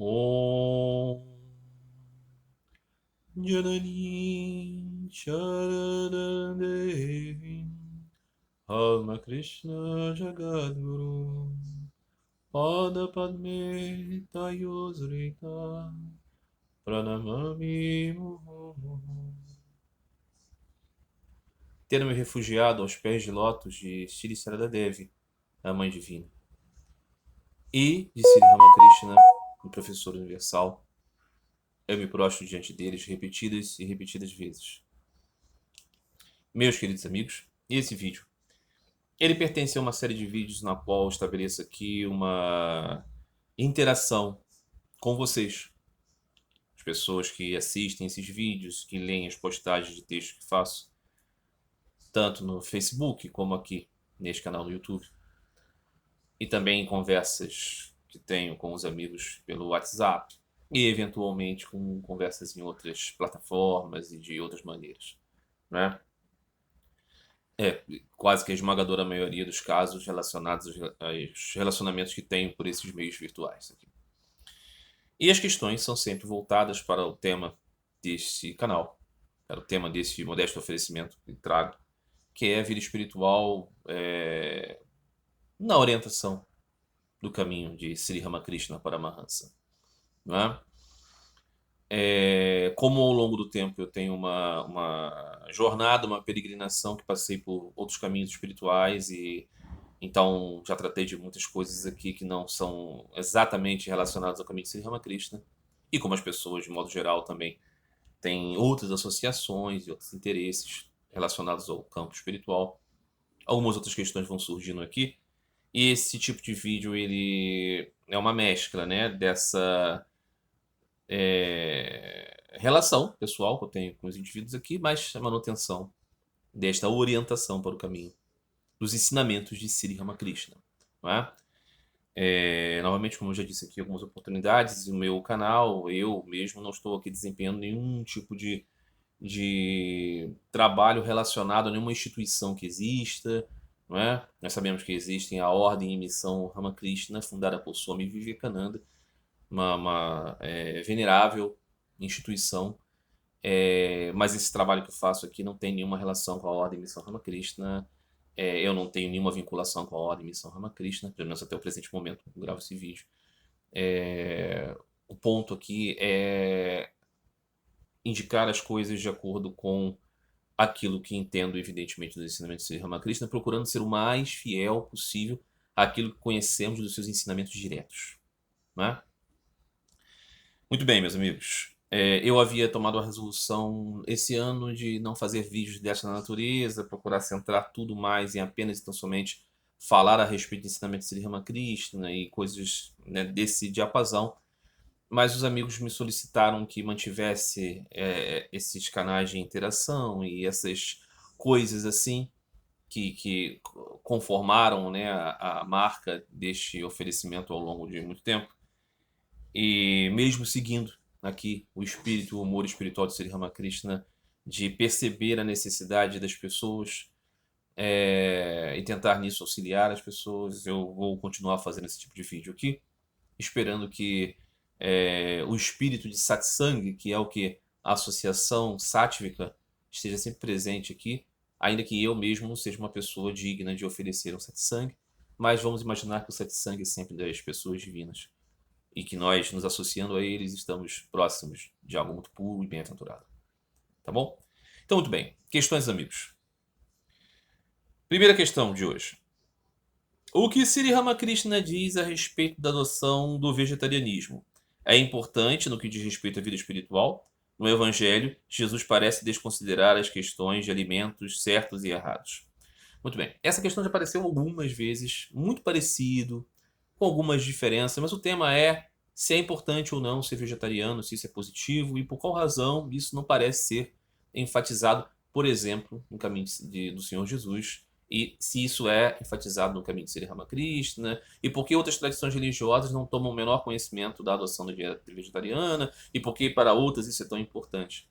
Om Janani Sharanam Devim Alma Krishna Jagadguru Pada Padme Tayosrita Pranamami Muhu. Tendo-me refugiado aos pés de lótus de Shri Sarada Devi, a Mãe Divina, e de Sri Ramakrishna, o Professor Universal, eu me prostro diante deles repetidas e repetidas vezes. Meus queridos amigos, esse vídeo, ele pertence a uma série de vídeos na qual eu estabeleço aqui uma interação com vocês, as pessoas que assistem esses vídeos, que leem as postagens de texto que faço, tanto no Facebook como aqui neste canal no YouTube, e também em conversas que tenho com os amigos pelo WhatsApp, e eventualmente com conversas em outras plataformas e de outras maneiras, né? Quase que a esmagadora maioria dos casos relacionados aos relacionamentos que tenho por esses meios virtuais aqui. E as questões são sempre voltadas para o tema desse canal, para o tema desse modesto oferecimento que trago, que é a vida espiritual na orientação do caminho de Sri Ramakrishna Paramahansa, não é? Como ao longo do tempo eu tenho uma jornada, uma peregrinação que passei por outros caminhos espirituais e então já tratei de muitas coisas aqui que não são exatamente relacionadas ao caminho de Sri Ramakrishna, e como as pessoas de modo geral também têm outras associações e outros interesses relacionados ao campo espiritual, algumas outras questões vão surgindo aqui, e esse tipo de vídeo ele é uma mescla, né, dessa relação pessoal que eu tenho com os indivíduos aqui, mas a manutenção desta orientação para o caminho dos ensinamentos de Sri Ramakrishna, não é? Novamente, como eu já disse aqui, algumas oportunidades, o meu canal, eu mesmo não estou aqui desempenhando nenhum tipo de trabalho relacionado a nenhuma instituição que exista, não é? Nós sabemos que existem a Ordem e Missão Ramakrishna, fundada por Swami Vivekananda, uma venerável instituição, mas esse trabalho que eu faço aqui não tem nenhuma relação com a Ordem e Missão Ramakrishna. Eu não tenho nenhuma vinculação com a Ordem e Missão Ramakrishna, pelo menos até o presente momento que eu gravo esse vídeo. O ponto aqui é indicar as coisas de acordo com aquilo que entendo, evidentemente, dos ensinamentos de Sri Ramakrishna, procurando ser o mais fiel possível àquilo que conhecemos dos seus ensinamentos diretos, não é? Muito bem, meus amigos. Eu havia tomado a resolução esse ano de não fazer vídeos dessa natureza, procurar centrar tudo mais em apenas e tão somente falar a respeito do ensinamento de Sri Ramakrishna e coisas, né, desse diapasão. Mas os amigos me solicitaram que mantivesse esses canais de interação e essas coisas assim que conformaram, né, a marca deste oferecimento ao longo de muito tempo. E mesmo seguindo aqui o espírito, o humor espiritual de Sri Ramakrishna, de perceber a necessidade das pessoas e tentar nisso auxiliar as pessoas, eu vou continuar fazendo esse tipo de vídeo aqui, esperando que o espírito de satsang, que é o que a associação sátvica, esteja sempre presente aqui, ainda que eu mesmo não seja uma pessoa digna de oferecer um satsang, mas vamos imaginar que o satsang é sempre das pessoas divinas e que nós, nos associando a eles, estamos próximos de algo muito puro e bem-aventurado. Tá bom? Então, muito bem. Questões, amigos. Primeira questão de hoje. O que Sri Ramakrishna diz a respeito da adoção do vegetarianismo? É importante no que diz respeito à vida espiritual? No Evangelho, Jesus parece desconsiderar as questões de alimentos certos e errados. Muito bem. Essa questão já apareceu algumas vezes, muito parecido, com algumas diferenças, mas o tema é se é importante ou não ser vegetariano, se isso é positivo e por qual razão isso não parece ser enfatizado, por exemplo, no caminho do Senhor Jesus, e se isso é enfatizado no caminho de Sri Ramakrishna, e por que outras tradições religiosas não tomam o menor conhecimento da adoção da dieta vegetariana, e por que para outras isso é tão importante.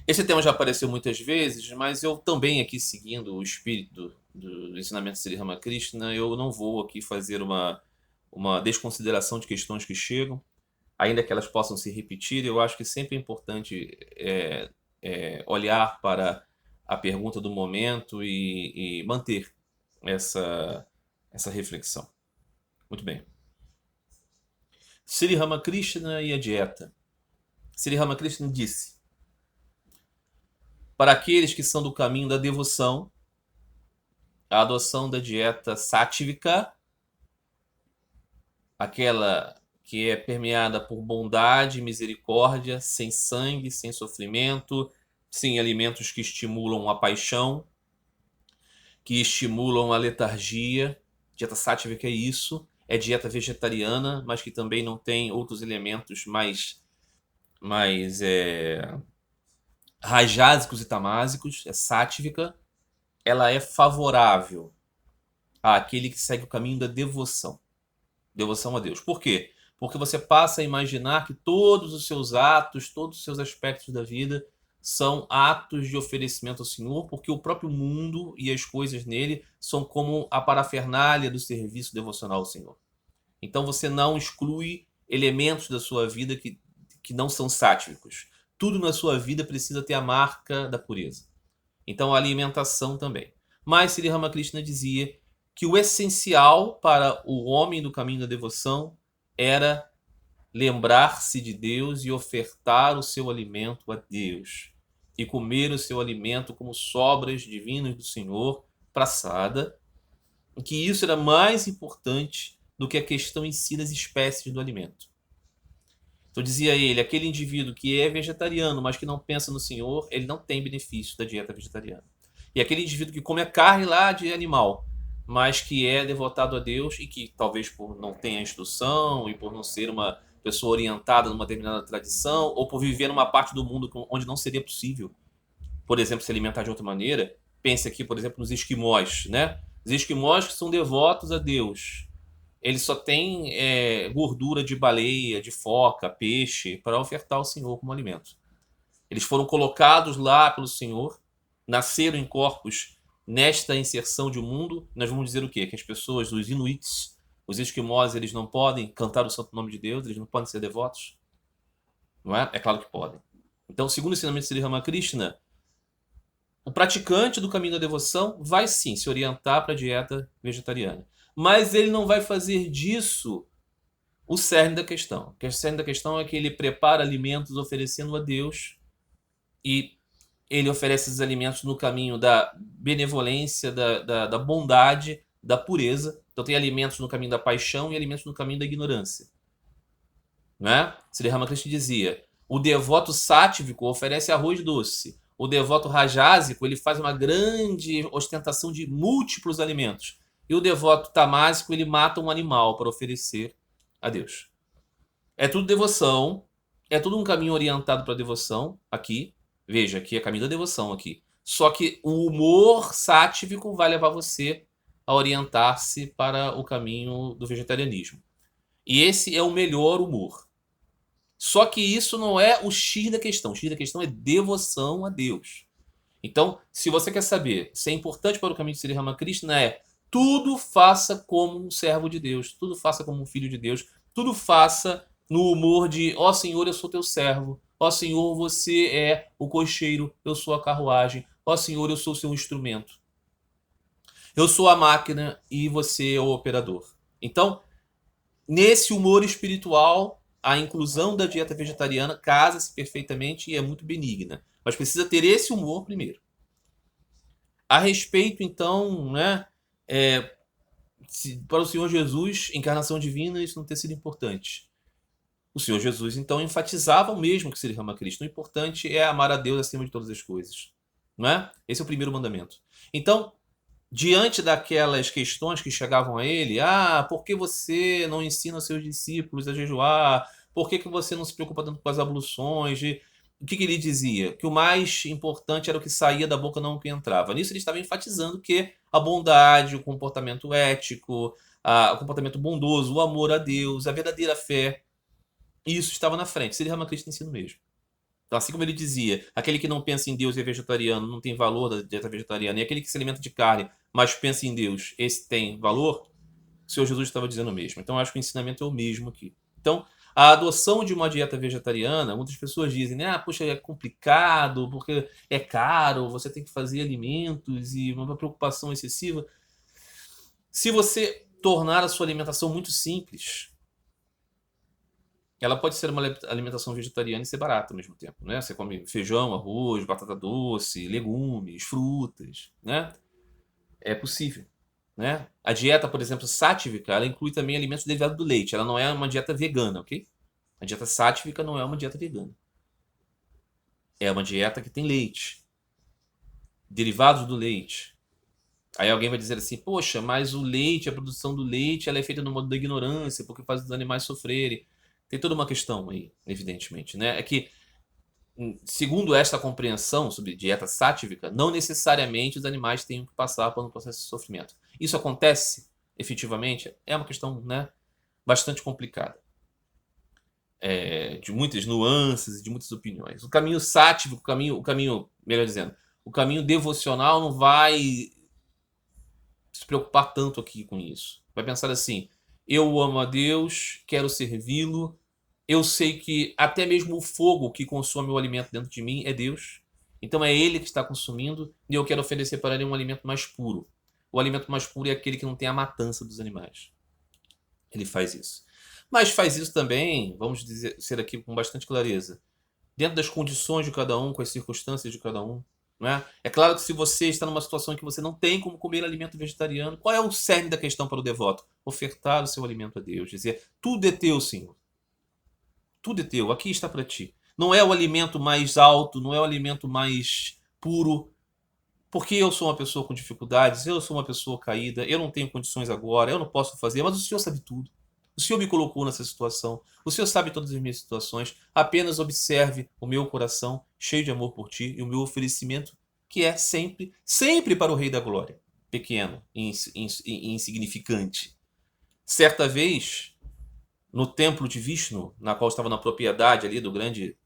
Esse tema já apareceu muitas vezes, mas eu também aqui seguindo o espírito do ensinamento de Sri Ramakrishna, eu não vou aqui fazer uma desconsideração de questões que chegam, ainda que elas possam se repetir. Eu acho que sempre é importante olhar para a pergunta do momento e manter essa reflexão. Muito bem. Sri Ramakrishna e a dieta. Sri Ramakrishna disse: para aqueles que são do caminho da devoção, a adoção da dieta sátvica, aquela que é permeada por bondade e misericórdia, sem sangue, sem sofrimento, sem alimentos que estimulam a paixão, que estimulam a letargia. Dieta sátvica é isso. É dieta vegetariana, mas que também não tem outros elementos mais rajásicos e tamásicos. É sátvica. Ela é favorável àquele que segue o caminho da devoção. Devoção a Deus. Por quê? Porque você passa a imaginar que todos os seus atos, todos os seus aspectos da vida são atos de oferecimento ao Senhor, porque o próprio mundo e as coisas nele são como a parafernália do serviço devocional ao Senhor. Então você não exclui elementos da sua vida que não são sátívicos. Tudo na sua vida precisa ter a marca da pureza. Então a alimentação também. Mas Sri Ramakrishna dizia que o essencial para o homem do caminho da devoção era lembrar-se de Deus e ofertar o seu alimento a Deus. E comer o seu alimento como sobras divinas do Senhor, praçada. E que isso era mais importante do que a questão em si das espécies do alimento. Então dizia ele, aquele indivíduo que é vegetariano, mas que não pensa no Senhor, ele não tem benefício da dieta vegetariana. E aquele indivíduo que come a carne lá de animal, mas que é devotado a Deus e que talvez por não ter a instrução e por não ser uma pessoa orientada numa determinada tradição ou por viver numa parte do mundo onde não seria possível, por exemplo, se alimentar de outra maneira. Pense aqui, por exemplo, nos esquimós, né? Os esquimós que são devotos a Deus, eles só têm gordura de baleia, de foca, peixe, para ofertar ao Senhor como alimento. Eles foram colocados lá pelo Senhor, nasceram em corpos nesta inserção de um mundo. Nós vamos dizer o quê? Que as pessoas, os inuits, os esquimós, eles não podem cantar o santo nome de Deus, eles não podem ser devotos? Não é? É claro que podem. Então, segundo o ensinamento de Sri Ramakrishna, o praticante do caminho da devoção vai sim se orientar para a dieta vegetariana. Mas ele não vai fazer disso o cerne da questão. O cerne da questão é que ele prepara alimentos oferecendo a Deus e ele oferece esses alimentos no caminho da benevolência, da bondade, da pureza. Então tem alimentos no caminho da paixão e alimentos no caminho da ignorância. Não é? Sri Ramakrishna dizia, o devoto sátivico oferece arroz doce. O devoto rajásico, ele faz uma grande ostentação de múltiplos alimentos. E o devoto tamásico, ele mata um animal para oferecer a Deus. É tudo devoção, é tudo um caminho orientado para a devoção aqui. Veja, aqui é caminho da devoção aqui. Só que o humor sátivico vai levar você a orientar-se para o caminho do vegetarianismo. E esse é o melhor humor. Só que isso não é o X da questão. O X da questão é devoção a Deus. Então, se você quer saber se é importante para o caminho de Sri Ramakrishna, tudo faça como um servo de Deus, tudo faça como um filho de Deus, tudo faça no humor de, ó Senhor, eu sou teu servo, ó Senhor, você é o cocheiro, eu sou a carruagem, ó Senhor, eu sou o seu instrumento. Eu sou a máquina e você é o operador. Então, nesse humor espiritual, a inclusão da dieta vegetariana casa-se perfeitamente e é muito benigna. Mas precisa ter esse humor primeiro. A respeito, então, né, para o Senhor Jesus, encarnação divina, isso não ter sido importante. O Senhor Jesus, então, enfatizava o mesmo que Sri Ramakrishna. O importante é amar a Deus acima de todas as coisas. Não é? Esse é o primeiro mandamento. Então, diante daquelas questões que chegavam a ele, por que você não ensina os seus discípulos a jejuar? Por que você não se preocupa tanto com as abluções? O que ele dizia? Que o mais importante era o que saía da boca, não o que entrava. Nisso ele estava enfatizando que a bondade, o comportamento ético, o comportamento bondoso, o amor a Deus, a verdadeira fé, isso estava na frente. Sri Ramakrishna ensina o mesmo. Então, assim como ele dizia, aquele que não pensa em Deus e é vegetariano não tem valor da dieta vegetariana, e aquele que se alimenta de carne, mas pensa em Deus, esse tem valor. o Senhor Jesus estava dizendo mesmo. Então, acho que o ensinamento é o mesmo aqui. Então, a adoção de uma dieta vegetariana, muitas pessoas dizem, né? Poxa, é complicado, porque é caro, você tem que fazer alimentos e uma preocupação excessiva. Se você tornar a sua alimentação muito simples, ela pode ser uma alimentação vegetariana e ser barata ao mesmo tempo, né? Você come feijão, arroz, batata doce, legumes, frutas, né? É possível, né? A dieta, por exemplo, sátívica, ela inclui também alimentos derivados do leite. Ela não é uma dieta vegana, ok? A dieta sátívica não é uma dieta vegana. É uma dieta que tem leite, derivados do leite. Aí alguém vai dizer assim, poxa, mas o leite, a produção do leite, ela é feita no modo da ignorância, porque faz os animais sofrerem. Tem toda uma questão aí, evidentemente, né? É que, segundo esta compreensão sobre dieta sátívica, não necessariamente os animais têm que passar por um processo de sofrimento. Isso acontece, efetivamente? É uma questão, né, bastante complicada. De muitas nuances e de muitas opiniões. O caminho sátivo, melhor dizendo, o caminho devocional não vai se preocupar tanto aqui com isso. Vai pensar assim: eu amo a Deus, quero servi-lo, eu sei que até mesmo o fogo que consome o alimento dentro de mim é Deus. Então é Ele que está consumindo e eu quero oferecer para Ele um alimento mais puro. O alimento mais puro é aquele que não tem a matança dos animais. Ele faz isso. Mas faz isso também, vamos dizer, ser aqui com bastante clareza, dentro das condições de cada um, com as circunstâncias de cada um. Não é? É claro que se você está numa situação em que você não tem como comer alimento vegetariano, qual é o cerne da questão para o devoto? Ofertar o seu alimento a Deus, dizer, tudo é teu, Senhor. Tudo é teu, aqui está para ti. Não é o alimento mais alto, não é o alimento mais puro, porque eu sou uma pessoa com dificuldades, eu sou uma pessoa caída, eu não tenho condições agora, eu não posso fazer, mas o Senhor sabe tudo. O Senhor me colocou nessa situação, o Senhor sabe todas as minhas situações, apenas observe o meu coração cheio de amor por ti e o meu oferecimento, que é sempre, sempre para o Rei da Glória, pequeno e insignificante. Certa vez, no templo de Vishnu, na qual estava na propriedade ali do grande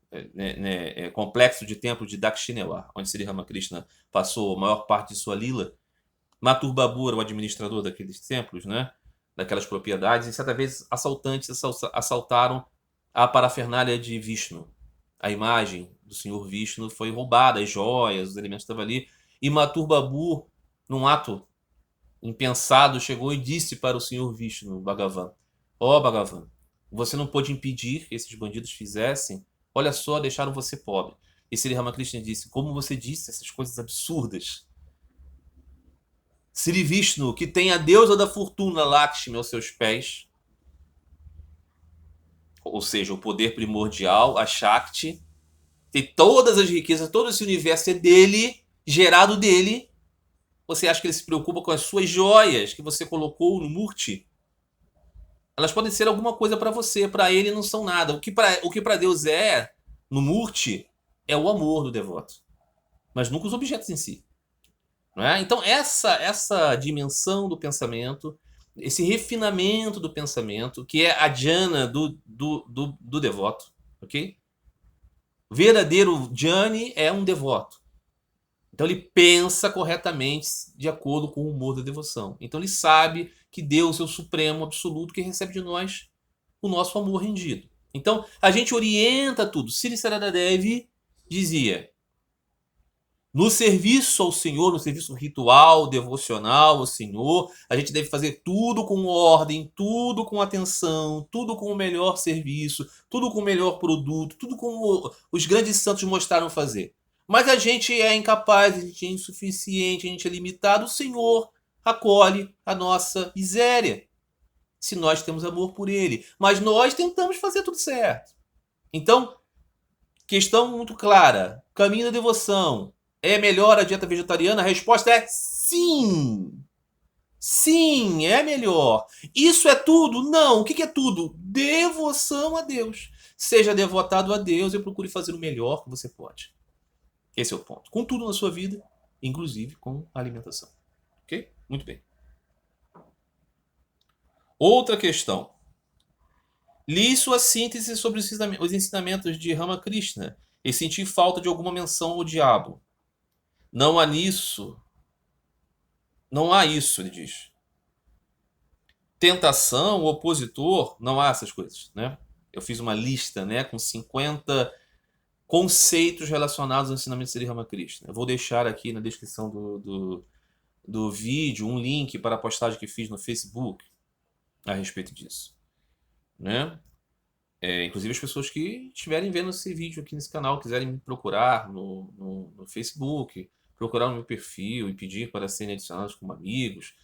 complexo de templo de Dakshinawar, onde Sri Ramakrishna passou a maior parte de sua lila, Mathur Babu era o administrador daqueles templos, né? Daquelas propriedades, e certa vez assaltantes assaltaram a parafernália de Vishnu. A imagem do Senhor Vishnu foi roubada, as joias, os elementos estavam ali, e Mathur Babu, num ato impensado, chegou e disse para o Senhor Vishnu, Bhagavan, ó Bhagavan, você não pôde impedir que esses bandidos fizessem, olha só, deixaram você pobre. E Sri Ramakrishna disse, como você disse essas coisas absurdas? Sri Vishnu, que tem a deusa da fortuna Lakshmi aos seus pés, ou seja, o poder primordial, a Shakti, tem todas as riquezas, todo esse universo é dele, gerado dele. Você acha que ele se preocupa com as suas joias que você colocou no Murti? Elas podem ser alguma coisa para você, para ele não são nada. O que para Deus é, no Murti, é o amor do devoto, mas nunca os objetos em si. Não é? Então, essa dimensão do pensamento, esse refinamento do pensamento, que é a jhana do devoto, ok? O verdadeiro jnani é um devoto. Então, ele pensa corretamente de acordo com o humor da devoção. Então, ele sabe que Deus é o supremo absoluto que recebe de nós o nosso amor rendido. Então, a gente orienta tudo. Sri Saradadevi dizia: no serviço ao Senhor, no serviço ritual, devocional ao Senhor, a gente deve fazer tudo com ordem, tudo com atenção, tudo com o melhor serviço, tudo com o melhor produto, tudo como os grandes santos mostraram fazer. Mas a gente é incapaz, a gente é insuficiente, a gente é limitado. O Senhor acolhe a nossa miséria, se nós temos amor por Ele. Mas nós tentamos fazer tudo certo. Então, questão muito clara: caminho da devoção. É melhor a dieta vegetariana? A resposta é sim. Sim, é melhor. Isso é tudo? Não. O que é tudo? Devoção a Deus. Seja devotado a Deus e procure fazer o melhor que você pode. Esse é o ponto. Com tudo na sua vida, inclusive com a alimentação. Ok? Muito bem. Outra questão. Li sua síntese sobre os ensinamentos de Ramakrishna e senti falta de alguma menção ao diabo. Não há isso, ele diz. tentação, o opositor, não há essas coisas, né? Eu fiz uma lista, né, com 50 conceitos relacionados ao ensinamento de Sri Ramakrishna. Eu vou deixar aqui na descrição do vídeo um link para a postagem que fiz no Facebook a respeito disso, né? Inclusive as pessoas que estiverem vendo esse vídeo aqui nesse canal, quiserem me procurar no Facebook, procurar no meu perfil e pedir para serem adicionados como amigos,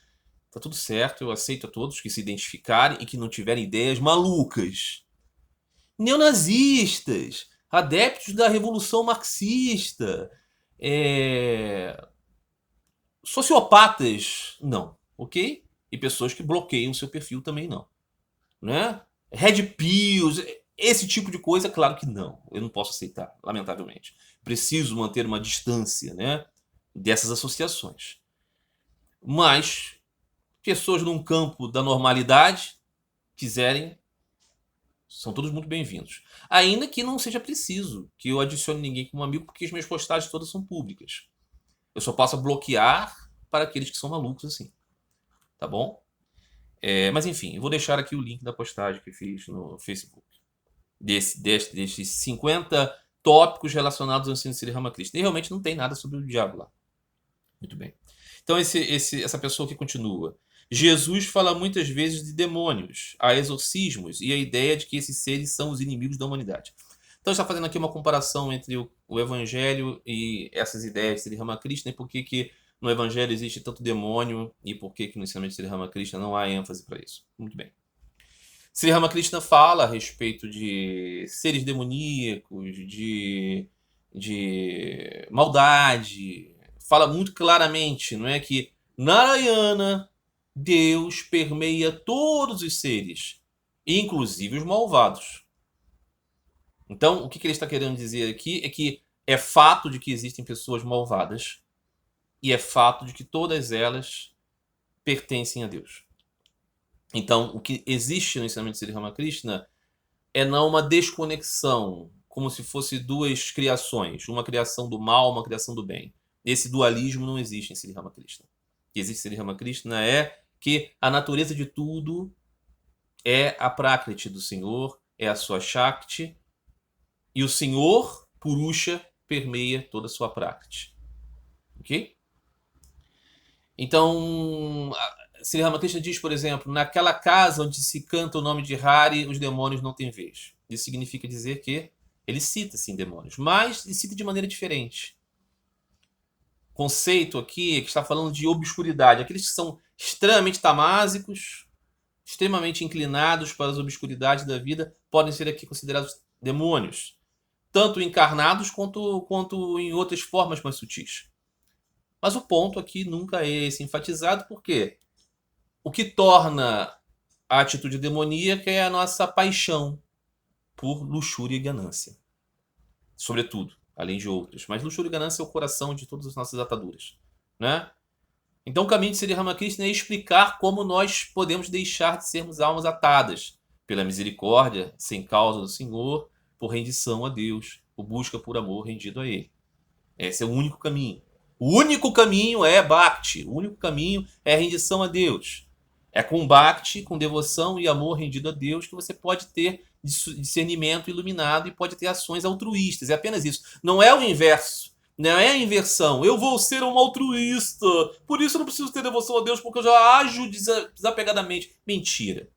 tá tudo certo, eu aceito a todos que se identificarem e que não tiverem ideias malucas. Neonazistas, adeptos da Revolução Marxista, sociopatas, não, ok? E pessoas que bloqueiam o seu perfil também não, né? Red pills, esse tipo de coisa, claro que não, eu não posso aceitar, lamentavelmente. Preciso manter uma distância, né, dessas associações. Mas pessoas num campo da normalidade quiserem, são todos muito bem-vindos. Ainda que não seja preciso que eu adicione ninguém como amigo, porque as minhas postagens todas são públicas. Eu só posso bloquear para aqueles que são malucos assim. Tá bom? Mas enfim, eu vou deixar aqui o link da postagem que fiz no Facebook. Desses 50 tópicos relacionados ao ensino de Sri Ramakrishna. E realmente não tem nada sobre o diabo lá. Muito bem. Então essa pessoa que continua. Jesus fala muitas vezes de demônios, há exorcismos e a ideia de que esses seres são os inimigos da humanidade. Então está fazendo aqui uma comparação entre o Evangelho e essas ideias de Sri Ramakrishna e por que no Evangelho existe tanto demônio e por que no ensinamento de Sri Ramakrishna não há ênfase para isso. Muito bem. Sri Ramakrishna fala a respeito de seres demoníacos, de maldade, fala muito claramente, não é, que Narayana, Deus, permeia todos os seres, inclusive os malvados. Então, o que ele está querendo dizer aqui é que é fato de que existem pessoas malvadas e é fato de que todas elas pertencem a Deus. Então, o que existe no ensinamento de Sri Ramakrishna é não uma desconexão, como se fosse duas criações, uma criação do mal, uma criação do bem. Esse dualismo não existe em Sri Ramakrishna. O que existe em Sri Ramakrishna é que a natureza de tudo é a Prakriti do Senhor, é a sua Shakti, e o Senhor, Purusha, permeia toda a sua Prakriti. Ok? Então, Sri Ramakrishna diz, por exemplo, naquela casa onde se canta o nome de Hari, os demônios não têm vez. Isso significa dizer que ele cita, sim, demônios, mas ele cita de maneira diferente. O conceito aqui é que está falando de obscuridade. Aqueles que são extremamente tamásicos, extremamente inclinados para as obscuridades da vida, podem ser aqui considerados demônios, tanto encarnados quanto em outras formas mais sutis. Mas o ponto aqui nunca é esse enfatizado, porque o que torna a atitude demoníaca é a nossa paixão por luxúria e ganância. Sobretudo, além de outras. Mas luxúria e ganância é o coração de todas as nossas ataduras, né? Então o caminho de Sri Ramakrishna é explicar como nós podemos deixar de sermos almas atadas pela misericórdia, sem causa do Senhor, por rendição a Deus, por busca por amor rendido a Ele. Esse é o único caminho. O único caminho é Bhakti. O único caminho é a rendição a Deus. É com Bhakti, com devoção e amor rendido a Deus, que você pode ter discernimento iluminado e pode ter ações altruístas. É apenas isso. Não é o inverso. Não é a inversão. Eu vou ser um altruísta. Por isso eu não preciso ter devoção a Deus, porque eu já ajo desapegadamente. Mentira.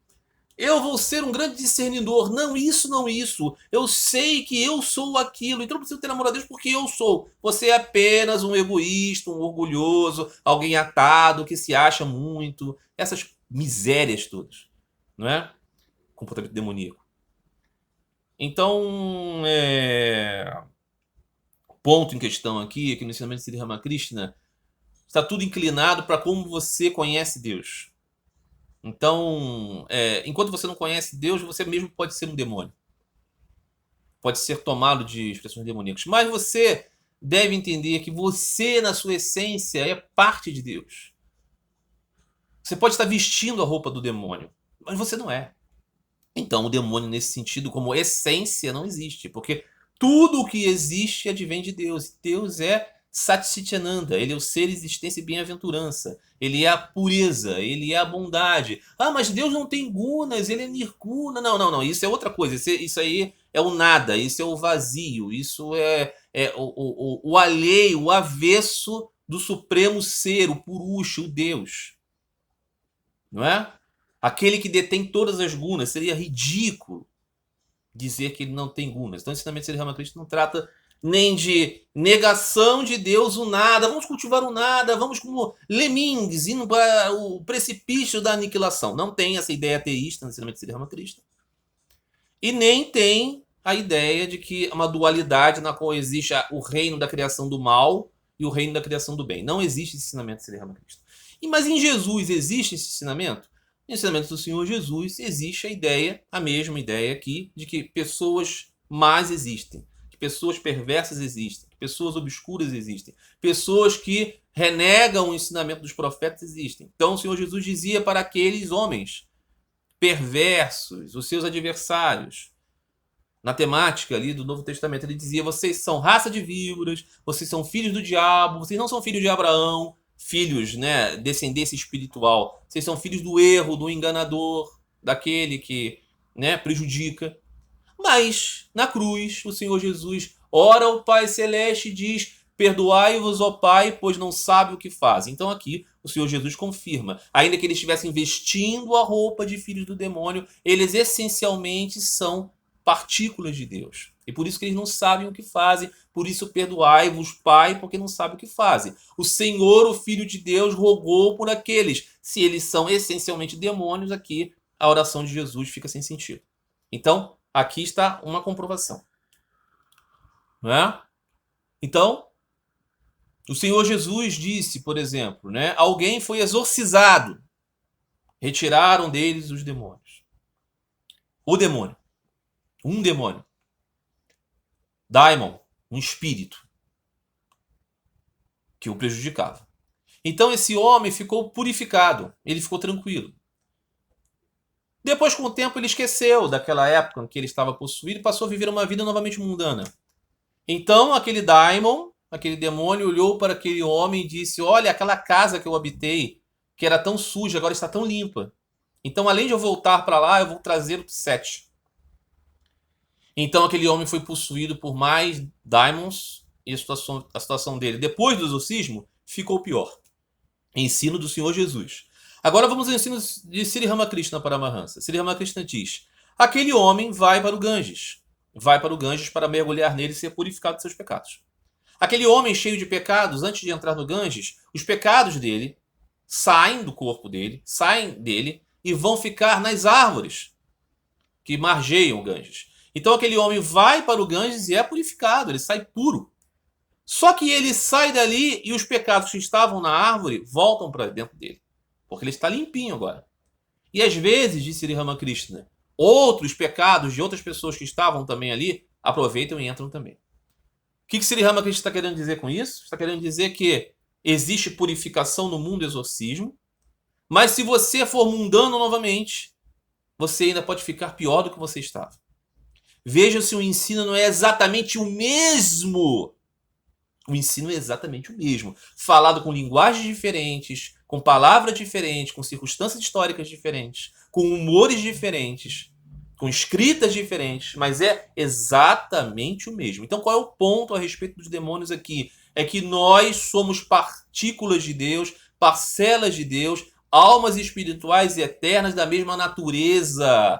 Eu vou ser um grande discernidor. Não, isso, não isso. Eu sei que eu sou aquilo. Então não preciso ter amor a Deus porque eu sou. Você é apenas um egoísta, um orgulhoso, alguém atado, que se acha muito. Essas misérias todas. Não é? Comportamento demoníaco. Então, o ponto em questão aqui é que no ensinamento de Sri Ramakrishna está tudo inclinado para como você conhece Deus. Então, enquanto você não conhece Deus, você mesmo pode ser um demônio. Pode ser tomado de expressões demoníacas. Mas você deve entender que você, na sua essência, é parte de Deus. Você pode estar vestindo a roupa do demônio, mas você não é. Então, o demônio, nesse sentido, como essência, não existe. Porque tudo o que existe advém de Deus. Deus é Satchitananda, ele é o ser, existência e bem-aventurança. Ele é a pureza, ele é a bondade. Ah, mas Deus não tem gunas, ele é nirguna. Não, não, não, isso é outra coisa. Isso aí é o nada, isso é o vazio, isso é o alheio, o avesso do supremo ser, o Purusha, o Deus. Não é? Aquele que detém todas as gunas. Seria ridículo dizer que ele não tem gunas. Então, o ensinamento de Sri Ramakrishna não trata nem de negação de Deus, o nada. Vamos cultivar o nada, vamos como lemmings indo para o precipício da aniquilação. Não tem essa ideia ateísta no ensinamento de Sri Ramakrishna. E nem tem a ideia de que uma dualidade na qual existe o reino da criação do mal e o reino da criação do bem. Não existe esse ensinamento de Sri Ramakrishna. Mas em Jesus existe esse ensinamento? No ensinamento do Senhor Jesus existe a ideia, a mesma ideia aqui, de que pessoas más existem, que pessoas perversas existem, que pessoas obscuras existem, pessoas que renegam o ensinamento dos profetas existem. Então o Senhor Jesus dizia para aqueles homens perversos, os seus adversários, na temática ali do Novo Testamento, ele dizia: vocês são raça de víboras, vocês são filhos do diabo, vocês não são filhos de Abraão, filhos, né, descendência espiritual. Vocês são filhos do erro, do enganador, daquele que, né, prejudica. Mas, na cruz, o Senhor Jesus ora ao Pai Celeste e diz: perdoai-vos, ó Pai, pois não sabe o que fazem. Então aqui o Senhor Jesus confirma. Ainda que eles estivessem vestindo a roupa de filhos do demônio, eles essencialmente são partículas de Deus. E por isso que eles não sabem o que fazem. Por isso perdoai-vos, Pai, porque não sabem o que fazem. O Senhor, o Filho de Deus, rogou por aqueles. Se eles são essencialmente demônios, aqui a oração de Jesus fica sem sentido. Então, aqui está uma comprovação. Não é? Então, o Senhor Jesus disse, por exemplo, né, alguém foi exorcizado. Retiraram deles os demônios. O demônio. Um demônio. Daimon, um espírito que o prejudicava. Então esse homem ficou purificado, ele ficou tranquilo. Depois, com o tempo, ele esqueceu daquela época em que ele estava possuído e passou a viver uma vida novamente mundana. Então aquele daimon, aquele demônio, olhou para aquele homem e disse: olha, aquela casa que eu habitei, que era tão suja, agora está tão limpa. Então, além de eu voltar para lá, eu vou trazer o Sete. Então aquele homem foi possuído por mais daimons e a situação dele, depois do exorcismo, ficou pior. Ensino do Senhor Jesus. Agora vamos ao ensino de Sri Ramakrishna Paramahansa. Sri Ramakrishna diz: aquele homem vai para o Ganges. Vai para o Ganges para mergulhar nele e ser purificado de seus pecados. Aquele homem cheio de pecados, antes de entrar no Ganges, os pecados dele saem do corpo dele, saem dele e vão ficar nas árvores que margeiam o Ganges. Então aquele homem vai para o Ganges e é purificado, ele sai puro. Só que ele sai dali e os pecados que estavam na árvore voltam para dentro dele. Porque ele está limpinho agora. E às vezes, disse Sri Ramakrishna, outros pecados de outras pessoas que estavam também ali aproveitam e entram também. O que Sri Ramakrishna está querendo dizer com isso? Está querendo dizer que existe purificação no mundo exorcismo, mas se você for mundano novamente, você ainda pode ficar pior do que você estava. Veja se o ensino não é exatamente o mesmo. O ensino é exatamente o mesmo. Falado com linguagens diferentes, com palavras diferentes, com circunstâncias históricas diferentes, com humores diferentes, com escritas diferentes, mas é exatamente o mesmo. Então qual é o ponto a respeito dos demônios aqui? É que nós somos partículas de Deus, parcelas de Deus, almas espirituais e eternas da mesma natureza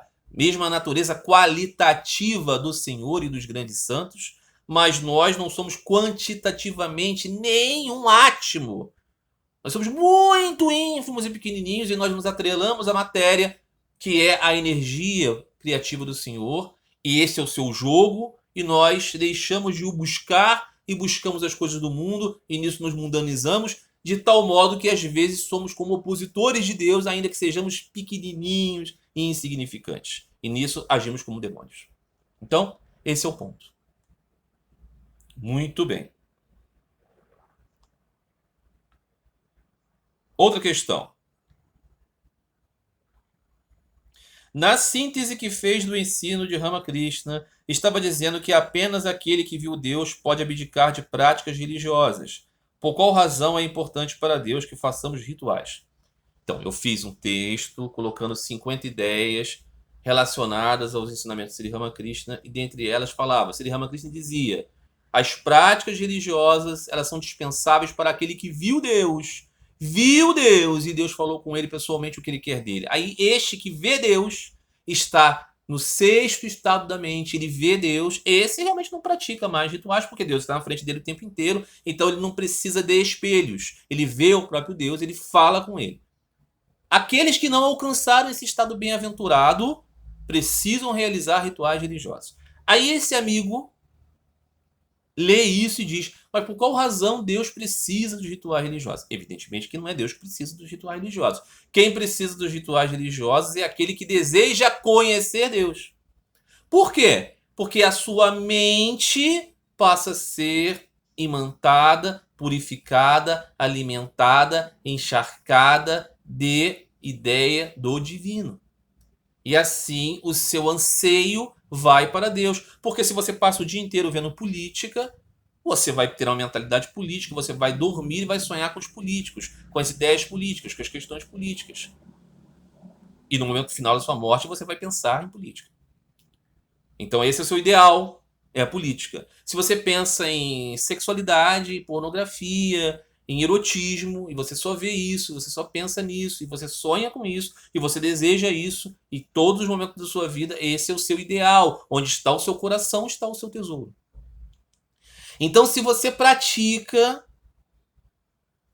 qualitativa do Senhor e dos grandes santos, mas nós não somos quantitativamente nem um átomo. Nós somos muito ínfimos e pequenininhos e nós nos atrelamos à matéria, que é a energia criativa do Senhor, e esse é o seu jogo, e nós deixamos de o buscar e buscamos as coisas do mundo, e nisso nos mundanizamos, de tal modo que às vezes somos como opositores de Deus, ainda que sejamos pequenininhos e insignificantes. E nisso agimos como demônios. Então, esse é o ponto. Muito bem. Outra questão. Na síntese que fez do ensino de Ramakrishna, estava dizendo que apenas aquele que viu Deus pode abdicar de práticas religiosas. Por qual razão é importante para Deus que façamos rituais? Então, eu fiz um texto colocando 50 ideias relacionadas aos ensinamentos de Sri Ramakrishna, e dentre elas falava, Sri Ramakrishna dizia, as práticas religiosas, elas são dispensáveis para aquele que viu Deus, e Deus falou com ele pessoalmente o que ele quer dele. Aí este que vê Deus está no sexto estado da mente, ele vê Deus, esse realmente não pratica mais rituais, porque Deus está na frente dele o tempo inteiro, então ele não precisa de espelhos, ele vê o próprio Deus, ele fala com ele. Aqueles que não alcançaram esse estado bem-aventurado precisam realizar rituais religiosos. Aí esse amigo lê isso e diz, mas por qual razão Deus precisa dos rituais religiosos? Evidentemente que não é Deus que precisa dos rituais religiosos. Quem precisa dos rituais religiosos é aquele que deseja conhecer Deus. Por quê? Porque a sua mente passa a ser imantada, purificada, alimentada, encharcada de ideia do divino. E assim o seu anseio vai para Deus. Porque se você passa o dia inteiro vendo política, você vai ter uma mentalidade política, você vai dormir e vai sonhar com os políticos, com as ideias políticas, com as questões políticas. E no momento final da sua morte, você vai pensar em política. Então esse é o seu ideal, é a política. Se você pensa em sexualidade, pornografia, em erotismo, e você só vê isso, você só pensa nisso, e você sonha com isso, e você deseja isso, e todos os momentos da sua vida, esse é o seu ideal. Onde está o seu coração, está o seu tesouro. Então, se você pratica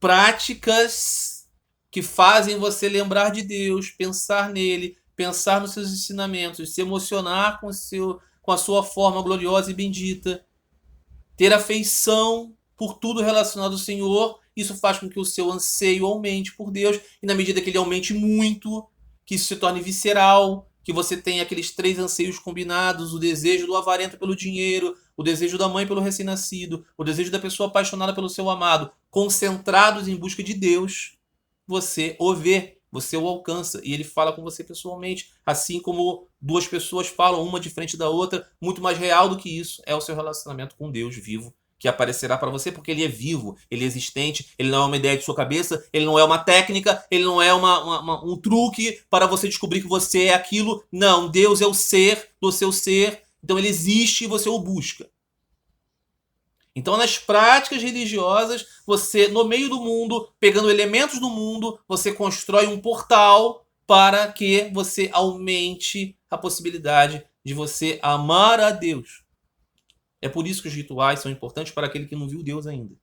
práticas que fazem você lembrar de Deus, pensar nele, pensar nos seus ensinamentos, se emocionar com a sua forma gloriosa e bendita, ter afeição por tudo relacionado ao Senhor, isso faz com que o seu anseio aumente por Deus, e na medida que ele aumente muito, que isso se torne visceral, que você tenha aqueles 3 anseios combinados, o desejo do avarento pelo dinheiro, o desejo da mãe pelo recém-nascido, o desejo da pessoa apaixonada pelo seu amado, concentrados em busca de Deus, você o vê, você o alcança, e ele fala com você pessoalmente, assim como 2 pessoas falam, uma de frente da outra, muito mais real do que isso é o seu relacionamento com Deus vivo, que aparecerá para você, porque ele é vivo, ele é existente, ele não é uma ideia de sua cabeça, ele não é uma técnica, ele não é um truque para você descobrir que você é aquilo. Não, Deus é o ser do seu ser, então ele existe e você o busca. Então, nas práticas religiosas, você, no meio do mundo, pegando elementos do mundo, você constrói um portal para que você aumente a possibilidade de você amar a Deus. É por isso que os rituais são importantes para aquele que não viu Deus ainda.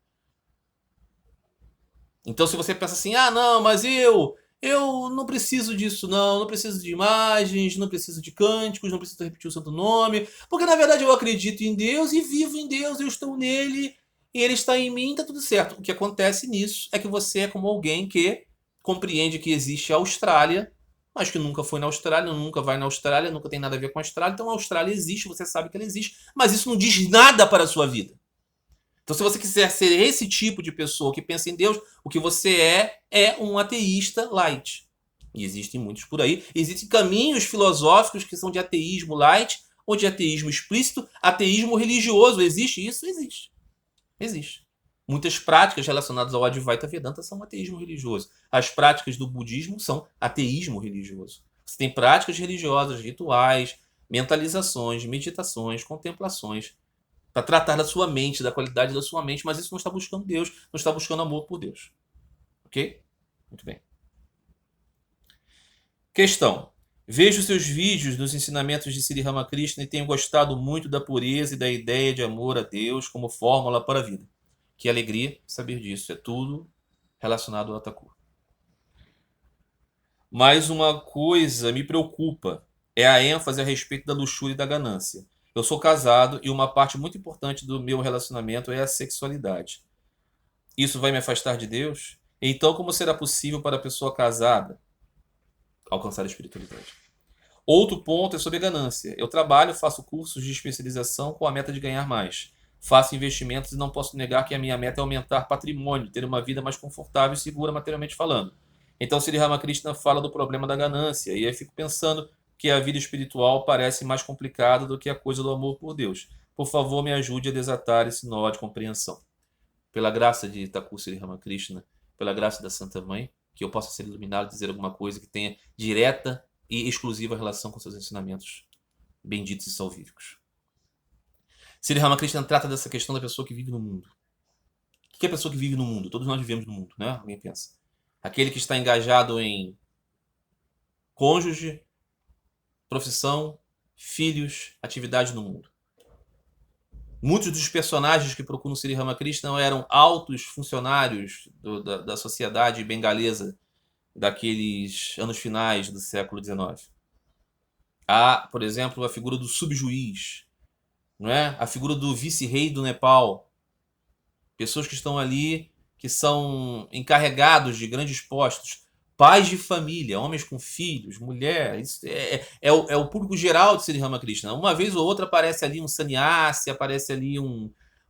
Então, se você pensa assim, não, mas eu não preciso disso não preciso de imagens, não preciso de cânticos, não preciso repetir o santo nome, porque na verdade eu acredito em Deus e vivo em Deus, eu estou nele e ele está em mim, está tudo certo. O que acontece nisso é que você é como alguém que compreende que existe a Austrália, mas que nunca foi na Austrália, nunca vai na Austrália, nunca tem nada a ver com a Austrália, então a Austrália existe, você sabe que ela existe, mas isso não diz nada para a sua vida. Então, se você quiser ser esse tipo de pessoa que pensa em Deus, o que você é um ateísta light. E existem muitos por aí. Existem caminhos filosóficos que são de ateísmo light, ou de ateísmo explícito, ateísmo religioso. Existe isso? Existe. Existe. Muitas práticas relacionadas ao Advaita Vedanta são ateísmo religioso. As práticas do budismo são ateísmo religioso. Você tem práticas religiosas, rituais, mentalizações, meditações, contemplações, para tratar da sua mente, da qualidade da sua mente, mas isso não está buscando Deus, não está buscando amor por Deus. Ok? Muito bem. Questão. Vejo seus vídeos nos ensinamentos de Sri Ramakrishna e tenho gostado muito da pureza e da ideia de amor a Deus como fórmula para a vida. Que alegria saber disso. É tudo relacionado ao Thakur. Mais uma coisa me preocupa. É a ênfase a respeito da luxúria e da ganância. Eu sou casado e uma parte muito importante do meu relacionamento é a sexualidade. Isso vai me afastar de Deus? Então, como será possível para a pessoa casada alcançar a espiritualidade? Outro ponto é sobre a ganância. Eu trabalho, faço cursos de especialização com a meta de ganhar mais. Faço investimentos e não posso negar que a minha meta é aumentar patrimônio, ter uma vida mais confortável e segura materialmente falando. Então, Sri Ramakrishna fala do problema da ganância. E aí eu fico pensando, que a vida espiritual parece mais complicada do que a coisa do amor por Deus. Por favor, me ajude a desatar esse nó de compreensão. Pela graça de Thakur Sri Ramakrishna, pela graça da Santa Mãe, que eu possa ser iluminado e dizer alguma coisa que tenha direta e exclusiva relação com seus ensinamentos benditos e salvíficos. Sri Ramakrishna trata dessa questão da pessoa que vive no mundo. O que é a pessoa que vive no mundo? Todos nós vivemos no mundo, né? Alguém pensa. Aquele que está engajado em cônjuge, profissão, filhos, atividade no mundo. Muitos dos personagens que procuram Sri Ramakrishna eram altos funcionários da sociedade bengalesa daqueles anos finais do século XIX. Há, por exemplo, a figura do subjuiz, não é? A figura do vice-rei do Nepal. Pessoas que estão ali, que são encarregados de grandes postos, pais de família, homens com filhos, mulher, isso é o público geral de Sri Ramakrishna. Uma vez ou outra aparece ali um sannyasi, aparece ali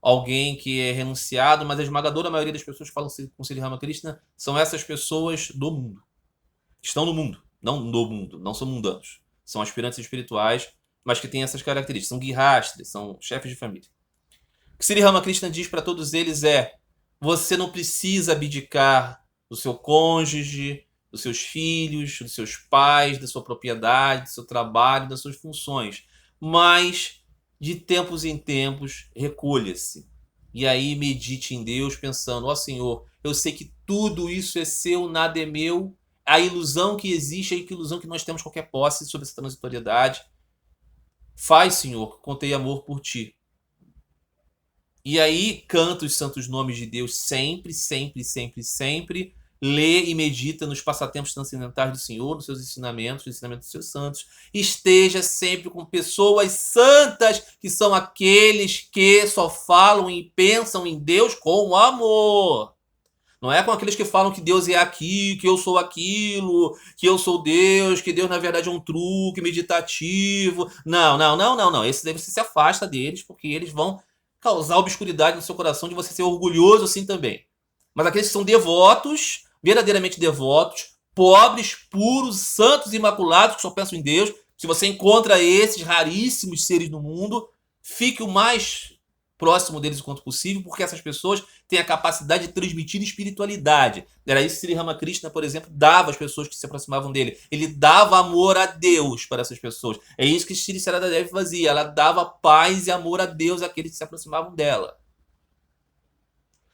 alguém que é renunciado, mas a esmagadora maioria das pessoas que falam com Sri Ramakrishna são essas pessoas do mundo. Estão no mundo, não no mundo, não são mundanos. São aspirantes espirituais, mas que têm essas características. São guirastres, são chefes de família. O que Sri Ramakrishna diz para todos eles é: você não precisa abdicar do seu cônjuge, dos seus filhos, dos seus pais, da sua propriedade, do seu trabalho, das suas funções. Mas, de tempos em tempos, recolha-se. E aí medite em Deus, pensando: ó Senhor, eu sei que tudo isso é seu, nada é meu. A ilusão que existe é a ilusão que nós temos qualquer posse sobre essa transitoriedade. Faz, Senhor, que contei amor por ti. E aí canta os santos nomes de Deus sempre, sempre, sempre, sempre. Lê e medita nos passatempos transcendentais do Senhor, nos seus ensinamentos, nos ensinamentos dos seus santos. Esteja sempre com pessoas santas, que são aqueles que só falam e pensam em Deus com amor. Não é com aqueles que falam que Deus é aqui, que eu sou aquilo, que eu sou Deus, que Deus na verdade é um truque meditativo. Não. Esse daí você se afasta deles, porque eles vão causar obscuridade no seu coração de você ser orgulhoso assim também. Mas aqueles que são devotos, verdadeiramente devotos, pobres, puros, santos, imaculados, que só pensam em Deus, se você encontra esses raríssimos seres no mundo, fique o mais próximo deles o quanto possível, porque essas pessoas têm a capacidade de transmitir espiritualidade. Era isso que Sri Ramakrishna, por exemplo, dava às pessoas que se aproximavam dele. Ele dava amor a Deus para essas pessoas. É isso que Sri Sarada Devi fazia. Ela dava paz e amor a Deus àqueles que se aproximavam dela.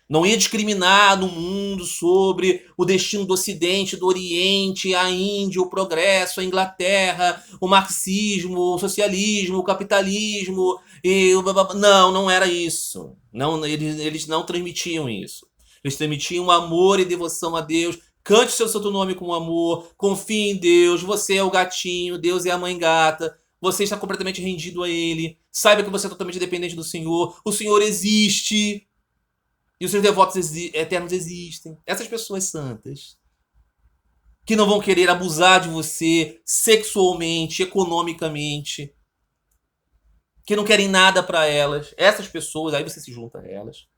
Não ia discriminar no mundo sobre o destino do Ocidente, do Oriente, a Índia, o progresso, a Inglaterra, o marxismo, o socialismo, o capitalismo. Não era isso. Não, eles não transmitiam isso. Eles transmitiam amor e devoção a Deus. Cante o seu santo nome com amor. Confie em Deus. Você é o gatinho. Deus é a mãe gata. Você está completamente rendido a Ele. Saiba que você é totalmente dependente do Senhor. O Senhor existe. E os seus devotos eternos existem. Essas pessoas santas, que não vão querer abusar de você sexualmente, economicamente, que não querem nada para elas. Essas pessoas, aí você se junta a elas.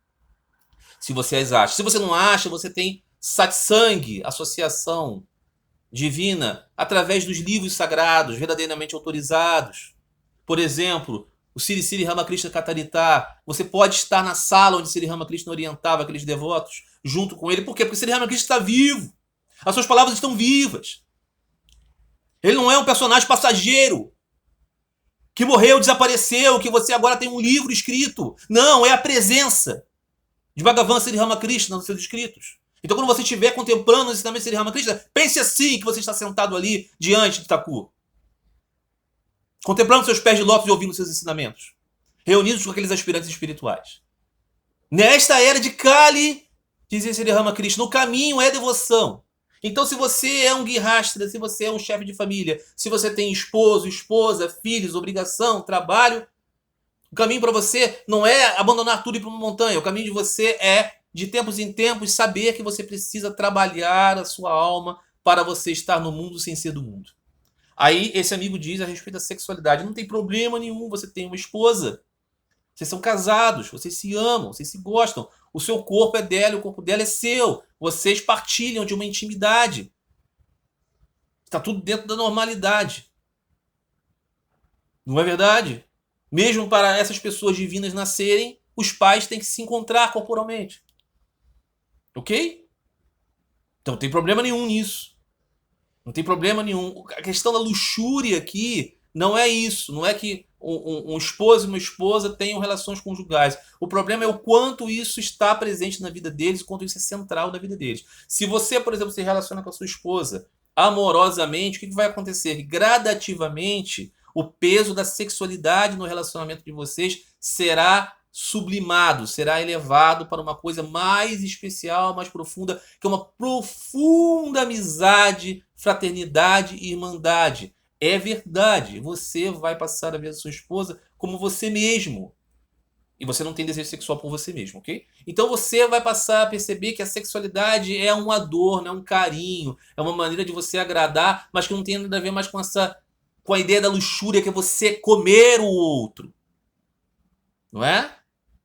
Se você as acha. Se você não acha, você tem satsang, associação divina, através dos livros sagrados, verdadeiramente autorizados. Por exemplo, o Sri Ramakrishna Katarita. Você pode estar na sala onde Sri Ramakrishna orientava aqueles devotos, junto com ele. Por quê? Porque Sri Ramakrishna está vivo. As suas palavras estão vivas. Ele não é um personagem passageiro que morreu, desapareceu, que você agora tem um livro escrito. Não, é a presença de Bhagavan Sri Ramakrishna nos seus escritos. Então, quando você estiver contemplando os ensinamentos de Sri Ramakrishna, pense assim que você está sentado ali diante de Thakur, contemplando seus pés de lótus e ouvindo seus ensinamentos, reunidos com aqueles aspirantes espirituais. Nesta era de Kali, dizia Sri Ramakrishna, o caminho é devoção. Então, se você é um guirastra, se você é um chefe de família, se você tem esposo, esposa, filhos, obrigação, trabalho, o caminho para você não é abandonar tudo e ir para uma montanha. O caminho de você é, de tempos em tempos, saber que você precisa trabalhar a sua alma para você estar no mundo sem ser do mundo. Aí esse amigo diz a respeito da sexualidade: não tem problema nenhum, você tem uma esposa, vocês são casados, vocês se amam, vocês se gostam, o seu corpo é dela, o corpo dela é seu, vocês partilham de uma intimidade. Está tudo dentro da normalidade. Não é verdade? Mesmo para essas pessoas divinas nascerem, os pais têm que se encontrar corporalmente. Ok? Então não tem problema nenhum nisso. Não tem problema nenhum. A questão da luxúria aqui não é isso. Não é que um esposo e uma esposa tenham relações conjugais. O problema é o quanto isso está presente na vida deles, o quanto isso é central na vida deles. Se você, por exemplo, se relaciona com a sua esposa amorosamente, o que vai acontecer? Gradativamente, o peso da sexualidade no relacionamento de vocês será sublimado, será elevado para uma coisa mais especial, mais profunda, que é uma profunda amizade, fraternidade e irmandade. É verdade, você vai passar a ver a sua esposa como você mesmo. E você não tem desejo sexual por você mesmo, ok? Então você vai passar a perceber que a sexualidade é um adorno, é um carinho, é uma maneira de você agradar, mas que não tem nada a ver mais com a ideia da luxúria, que é você comer o outro. Não é?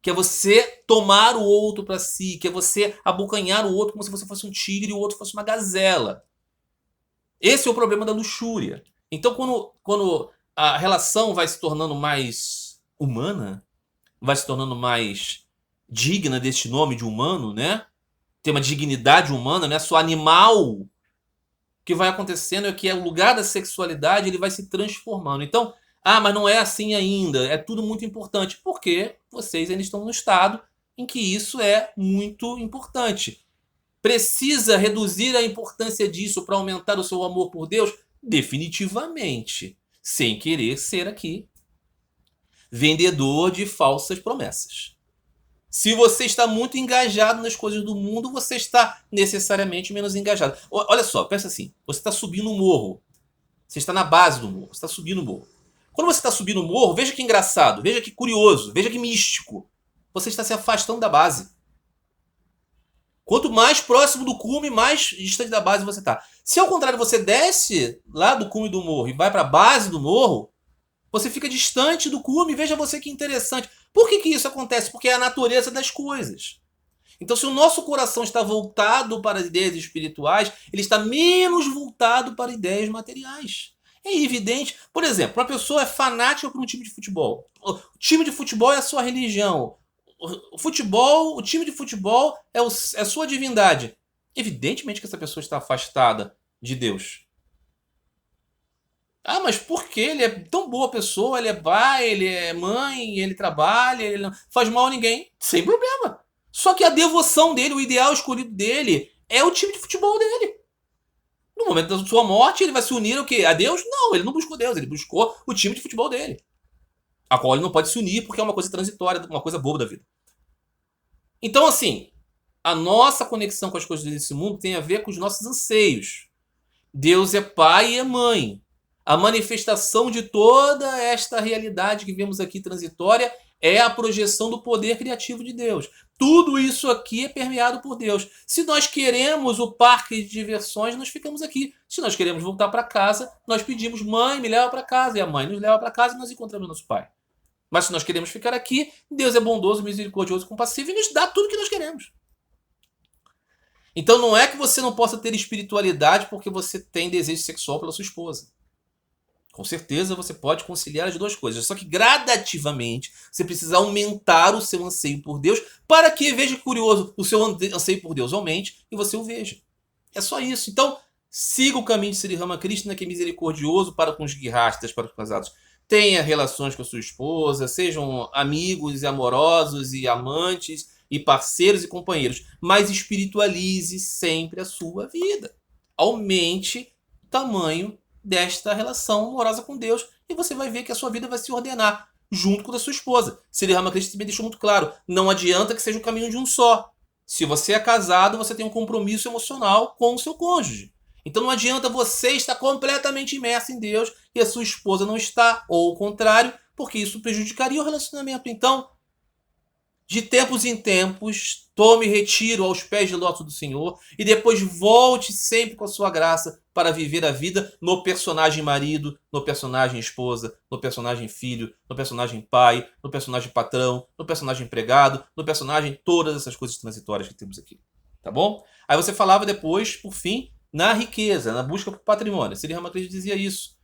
Que é você tomar o outro para si, que é você abocanhar o outro como se você fosse um tigre e o outro fosse uma gazela. Esse é o problema da luxúria. Então, quando a relação vai se tornando mais humana, vai se tornando mais digna deste nome de humano, né? Tem uma dignidade humana, né? Só animal. O que vai acontecendo é que o lugar da sexualidade ele vai se transformando. Então, mas não é assim ainda. É tudo muito importante. Porque vocês ainda estão no estado em que isso é muito importante. Precisa reduzir a importância disso para aumentar o seu amor por Deus? Definitivamente. Sem querer ser aqui vendedor de falsas promessas. Se você está muito engajado nas coisas do mundo, você está necessariamente menos engajado. Olha só, pensa assim: você está subindo um morro. Você está na base do morro. Você está subindo o morro. Quando você está subindo o morro, veja que engraçado, veja que curioso, veja que místico. Você está se afastando da base. Quanto mais próximo do cume, mais distante da base você está. Se ao contrário você desce lá do cume do morro e vai para a base do morro, você fica distante do cume. Veja você que interessante. Por que isso acontece? Porque é a natureza das coisas. Então, se o nosso coração está voltado para as ideias espirituais, ele está menos voltado para ideias materiais. É evidente. Por exemplo, uma pessoa é fanática por um time de futebol. O time de futebol é a sua religião. O time de futebol é a sua divindade. Evidentemente que essa pessoa está afastada de Deus. Mas por que? Ele é tão boa pessoa, ele é pai, ele é mãe, ele trabalha, ele não faz mal a ninguém. Sem problema. Só que a devoção dele, o ideal escolhido dele, é o time de futebol dele. No momento da sua morte, ele vai se unir ao quê? A Deus? Não, ele não buscou Deus, ele buscou o time de futebol dele. A qual ele não pode se unir porque é uma coisa transitória, uma coisa boba da vida. Então, assim, a nossa conexão com as coisas desse mundo tem a ver com os nossos anseios. Deus é pai e é mãe. A manifestação de toda esta realidade que vemos aqui transitória é a projeção do poder criativo de Deus. Tudo isso aqui é permeado por Deus. Se nós queremos o parque de diversões, nós ficamos aqui. Se nós queremos voltar para casa, nós pedimos: mãe, me leva para casa. E a mãe nos leva para casa e nós encontramos nosso pai. Mas se nós queremos ficar aqui, Deus é bondoso, misericordioso, compassivo e nos dá tudo o que nós queremos. Então não é que você não possa ter espiritualidade porque você tem desejo sexual pela sua esposa. Com certeza você pode conciliar as duas coisas. Só que gradativamente você precisa aumentar o seu anseio por Deus para que, veja que curioso, o seu anseio por Deus aumente e você o veja. É só isso. Então, siga o caminho de Sri Ramakrishna, que é misericordioso para com os guirrastas, para os casados. Tenha relações com a sua esposa, sejam amigos e amorosos e amantes e parceiros e companheiros, mas espiritualize sempre a sua vida. Aumente o tamanho desta relação amorosa com Deus e você vai ver que a sua vida vai se ordenar junto com a da sua esposa. Sri Ramakrishna também deixou muito claro: não adianta que seja o caminho de um só. Se você é casado, você tem um compromisso emocional com o seu cônjuge. Então não adianta você estar completamente imerso em Deus e a sua esposa não está, ou o contrário, porque isso prejudicaria o relacionamento. Então, de tempos em tempos, tome retiro aos pés de lótus do Senhor e depois volte sempre com a sua graça para viver a vida no personagem marido, no personagem esposa, no personagem filho, no personagem pai, no personagem patrão, no personagem empregado, no personagem todas essas coisas transitórias que temos aqui. Tá bom? Aí você falava depois, por fim, na riqueza, na busca por patrimônio. Sri Ramakrishna dizia isso.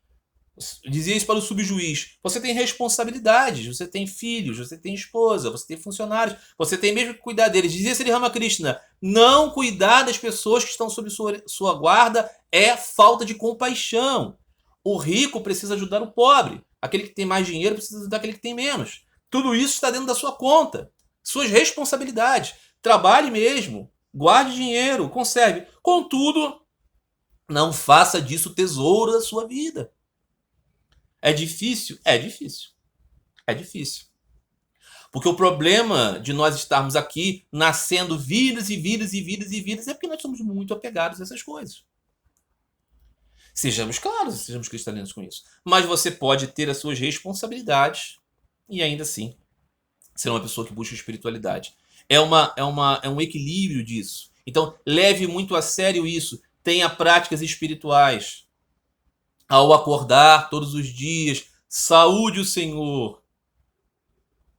Dizia isso para o subjuiz. Você tem responsabilidades, você tem filhos, você tem esposa, você tem funcionários, você tem mesmo que cuidar deles. Dizia Sri Ramakrishna, não cuidar das pessoas que estão sob sua guarda é falta de compaixão. O rico precisa ajudar o pobre. Aquele que tem mais dinheiro precisa ajudar aquele que tem menos. Tudo isso está dentro da sua conta. Suas responsabilidades. Trabalhe mesmo. Guarde dinheiro. Conserve. Contudo, não faça disso o tesouro da sua vida. É difícil? É difícil. É difícil. Porque o problema de nós estarmos aqui nascendo vidas e vidas e vidas e vidas é porque nós somos muito apegados a essas coisas. Sejamos claros, sejamos cristalinos com isso. Mas você pode ter as suas responsabilidades e ainda assim ser uma pessoa que busca espiritualidade. É um equilíbrio disso. Então, leve muito a sério isso. Tenha práticas espirituais. Ao acordar todos os dias, saúde o Senhor.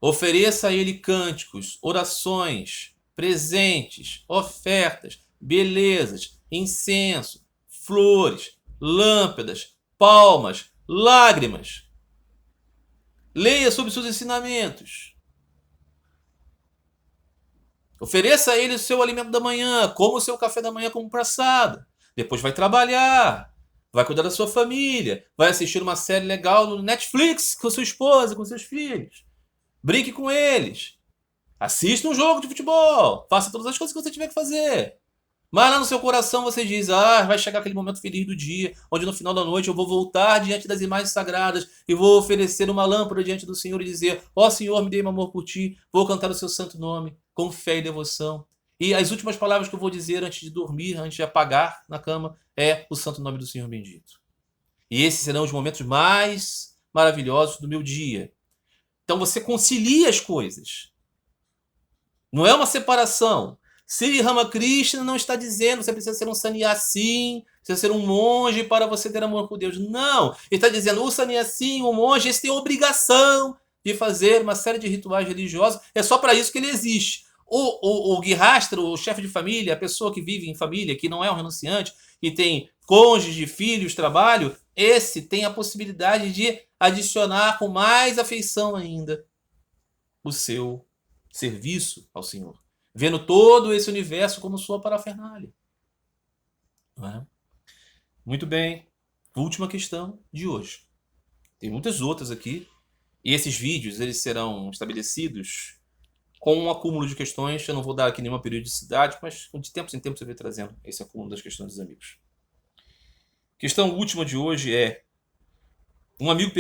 Ofereça a Ele cânticos, orações, presentes, ofertas, belezas, incenso, flores, lâmpadas, palmas, lágrimas. Leia sobre seus ensinamentos. Ofereça a Ele o seu alimento da manhã, coma o seu café da manhã como praçada. Depois vai trabalhar, vai cuidar da sua família, vai assistir uma série legal no Netflix com sua esposa, com seus filhos. Brinque com eles. Assista um jogo de futebol. Faça todas as coisas que você tiver que fazer. Mas lá no seu coração você diz, vai chegar aquele momento feliz do dia, onde no final da noite eu vou voltar diante das imagens sagradas e vou oferecer uma lâmpada diante do Senhor e dizer, Senhor, me dê meu amor por ti, vou cantar o seu santo nome, com fé e devoção. E as últimas palavras que eu vou dizer antes de dormir, antes de apagar na cama, é o santo nome do Senhor bendito. E esses serão os momentos mais maravilhosos do meu dia. Então você concilia as coisas. Não é uma separação. Sri Ramakrishna não está dizendo que você precisa ser um sannyasi, precisa ser um monge para você ter amor por Deus. Não. Ele está dizendo o sannyasi, o monge, esse tem obrigação de fazer uma série de rituais religiosos. É só para isso que ele existe. O guirastra, o chefe de família, a pessoa que vive em família, que não é um renunciante, que tem cônjuge, filhos, trabalho, esse tem a possibilidade de adicionar com mais afeição ainda o seu serviço ao Senhor. Vendo todo esse universo como sua parafernália. Não é? Muito bem. Última questão de hoje. Tem muitas outras aqui. E esses vídeos eles serão estabelecidos com um acúmulo de questões. Eu não vou dar aqui nenhuma periodicidade, mas de tempos em tempos eu vou trazendo esse acúmulo das questões dos amigos. Questão última de hoje é: um amigo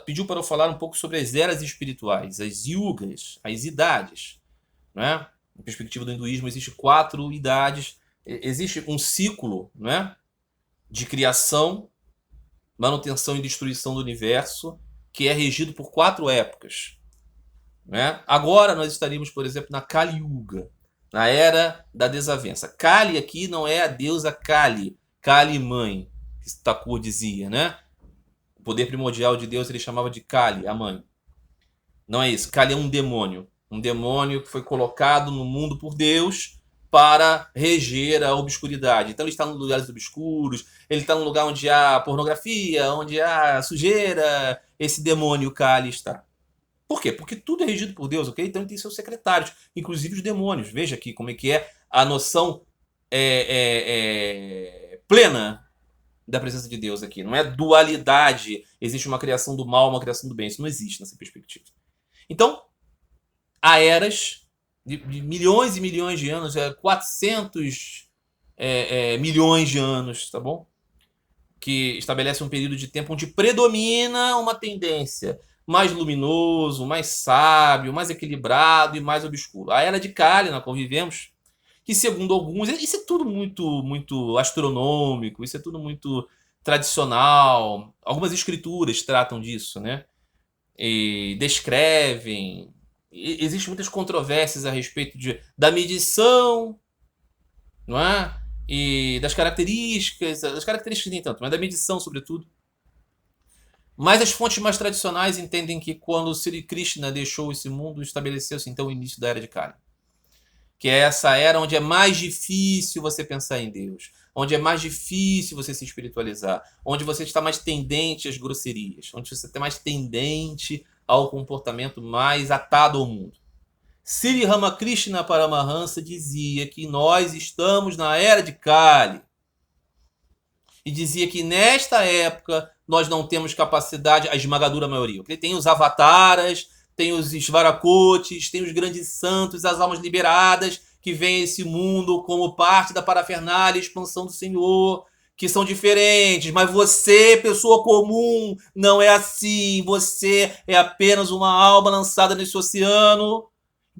pediu para eu falar um pouco sobre as eras espirituais, as yugas, as idades. Né? Na perspectiva do hinduísmo, existem 4 idades. Existe um ciclo, né, de criação, manutenção e destruição do universo, que é regido por 4 épocas. Né? Agora nós estaríamos, por exemplo, na Kali Yuga, na era da desavença. Kali aqui não é a deusa Kali, Kali mãe, que Thakur dizia, né? O poder primordial de Deus ele chamava de Kali, a mãe. Não é isso. Kali é um demônio. Um demônio que foi colocado no mundo por Deus para reger a obscuridade. Então ele está em lugares obscuros, ele está num lugar onde há pornografia, onde há sujeira. Esse demônio Kali está. Por quê? Porque tudo é regido por Deus, ok? Então ele tem seus secretários, inclusive os demônios. Veja aqui como é que é a noção plena da presença de Deus aqui. Não é dualidade, existe uma criação do mal, uma criação do bem. Isso não existe nessa perspectiva. Então, há eras de milhões e milhões de anos, 400 milhões de anos, tá bom? Que estabelece um período de tempo onde predomina uma tendência mais luminoso, mais sábio, mais equilibrado e mais obscuro. A era de Kali, na qual vivemos, que segundo alguns, isso é tudo muito astronômico, isso é tudo muito tradicional. Algumas escrituras tratam disso, né? E descrevem. Existem muitas controvérsias a respeito da medição, não é? E das características nem tanto, mas da medição sobretudo. Mas as fontes mais tradicionais entendem que quando Sri Krishna deixou esse mundo, estabeleceu-se então o início da Era de Kali. Que é essa era onde é mais difícil você pensar em Deus. onde é mais difícil você se espiritualizar, onde você está mais tendente às grosserias, onde você está mais tendente ao comportamento mais atado ao mundo. Sri Ramakrishna Paramahansa dizia que nós estamos na era de Kali. E dizia que nesta época nós não temos capacidade, a esmagadora maioria. Porque tem os avataras, tem os Svarakotes, tem os grandes santos, as almas liberadas que vêm a esse mundo como parte da parafernália e expansão do Senhor, que são diferentes. Mas você, pessoa comum, não é assim. Você é apenas uma alma lançada nesse oceano.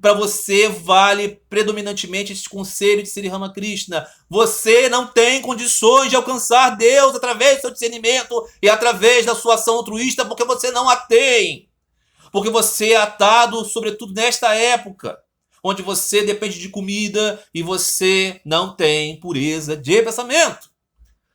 Para você vale predominantemente esse conselho de Sri Ramakrishna. Você não tem condições de alcançar Deus através do seu discernimento e através da sua ação altruísta, porque você não a tem. Porque você é atado, sobretudo nesta época, onde você depende de comida e você não tem pureza de pensamento.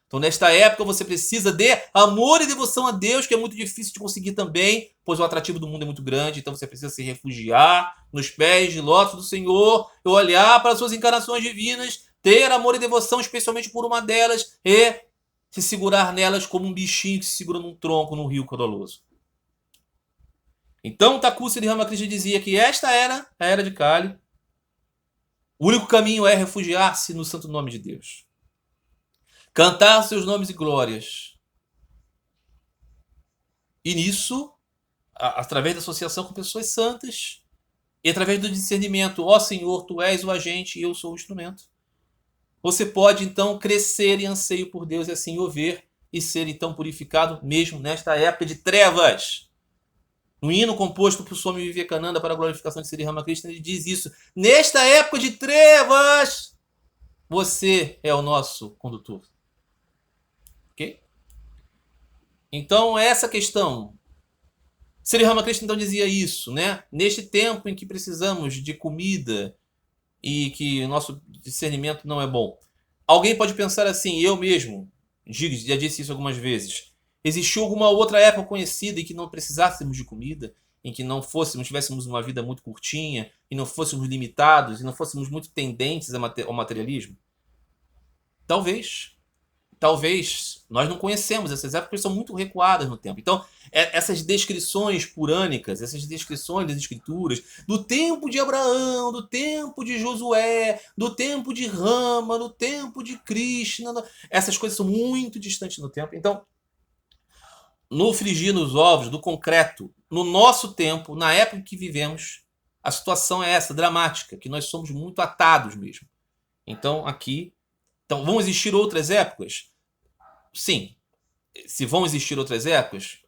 Então, nesta época, você precisa de amor e devoção a Deus, que é muito difícil de conseguir também, pois o atrativo do mundo é muito grande. Então, você precisa se refugiar nos pés de lótus do Senhor, olhar para as suas encarnações divinas, ter amor e devoção, especialmente por uma delas, e se segurar nelas como um bichinho que se segura num tronco, num rio caudaloso. Então, Thakur Sri Ramakrishna dizia que esta era a era de Kali. O único caminho é refugiar-se no santo nome de Deus. Cantar seus nomes e glórias. E nisso, através da associação com pessoas santas, e através do discernimento, ó Senhor, Tu és o agente e eu sou o instrumento. Você pode, então, crescer em anseio por Deus e assim o ver e ser, então, purificado mesmo nesta época de trevas. No hino composto por Swami Vivekananda para a glorificação de Sri Ramakrishna, ele diz isso. Nesta época de trevas, você é o nosso condutor. Ok? Então, essa questão. Sri Ramakrishna então dizia isso, né? Neste tempo em que precisamos de comida e que o nosso discernimento não é bom. Alguém pode pensar assim, eu mesmo, já disse isso algumas vezes, existiu alguma outra época conhecida em que não precisássemos de comida, em que não tivéssemos uma vida muito curtinha, e não fôssemos limitados, e não fôssemos muito tendentes ao materialismo? Talvez. Talvez nós não conhecemos essas épocas, são muito recuadas no tempo. Então, essas descrições purânicas, essas descrições das escrituras, do tempo de Abraão, do tempo de Josué, do tempo de Rama, do tempo de Krishna, essas coisas são muito distantes no tempo. Então, no frigir nos ovos, do concreto, no nosso tempo, na época em que vivemos, a situação é essa, dramática, que nós somos muito atados mesmo. Então, então, vão existir outras épocas? Sim. Se vão existir outras épocas,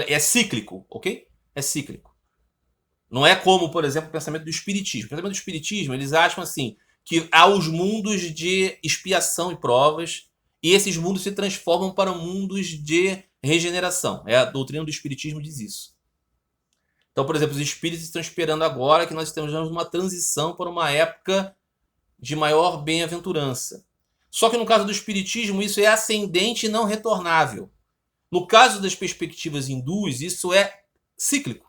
é cíclico, ok? É cíclico. Não é como, por exemplo, o pensamento do espiritismo. O pensamento do espiritismo, eles acham assim, que há os mundos de expiação e provas, e esses mundos se transformam para mundos de regeneração. A doutrina do espiritismo diz isso. Então, por exemplo, os espíritos estão esperando agora que nós estamos numa transição para uma época de maior bem-aventurança. Só que no caso do espiritismo, isso é ascendente e não retornável. No caso das perspectivas hindus, isso é cíclico.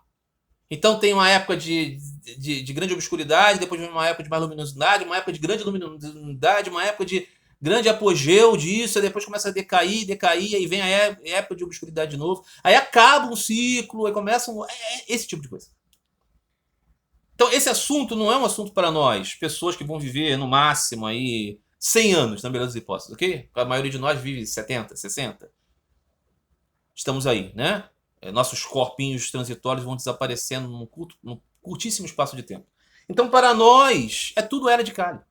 Então tem uma época de grande obscuridade, depois vem uma época de mais luminosidade, uma época de grande luminosidade, uma época de grande apogeu disso, aí depois começa a decair, aí vem a época de obscuridade de novo, aí acaba um ciclo, aí começa esse tipo de coisa. Então esse assunto não é um assunto para nós, pessoas que vão viver no máximo aí 100 anos, na melhor das hipóteses, ok? A maioria de nós vive 70, 60. Estamos aí, né? Nossos corpinhos transitórios vão desaparecendo num curtíssimo espaço de tempo. Então, para nós, tudo era de Kali.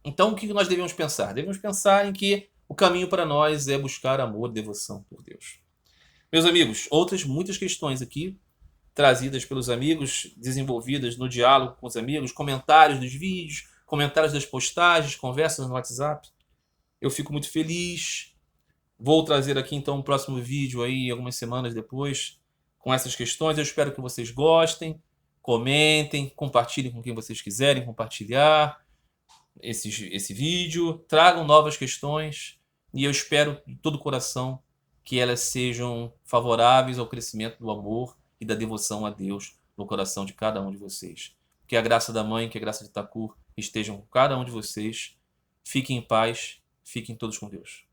Então, o que nós devemos pensar? Devemos pensar em que o caminho para nós é buscar amor e devoção por Deus. Meus amigos, outras muitas questões aqui, trazidas pelos amigos, desenvolvidas no diálogo com os amigos, comentários dos vídeos, comentários das postagens, conversas no WhatsApp. Eu fico muito feliz. Vou trazer aqui então um próximo vídeo aí algumas semanas depois com essas questões. Eu espero que vocês gostem, comentem, compartilhem com quem vocês quiserem compartilhar esse vídeo, tragam novas questões e eu espero de todo o coração que elas sejam favoráveis ao crescimento do amor e da devoção a Deus no coração de cada um de vocês. Que a graça da Mãe, que a graça de Thakur estejam com cada um de vocês. Fiquem em paz Fiquem todos com Deus.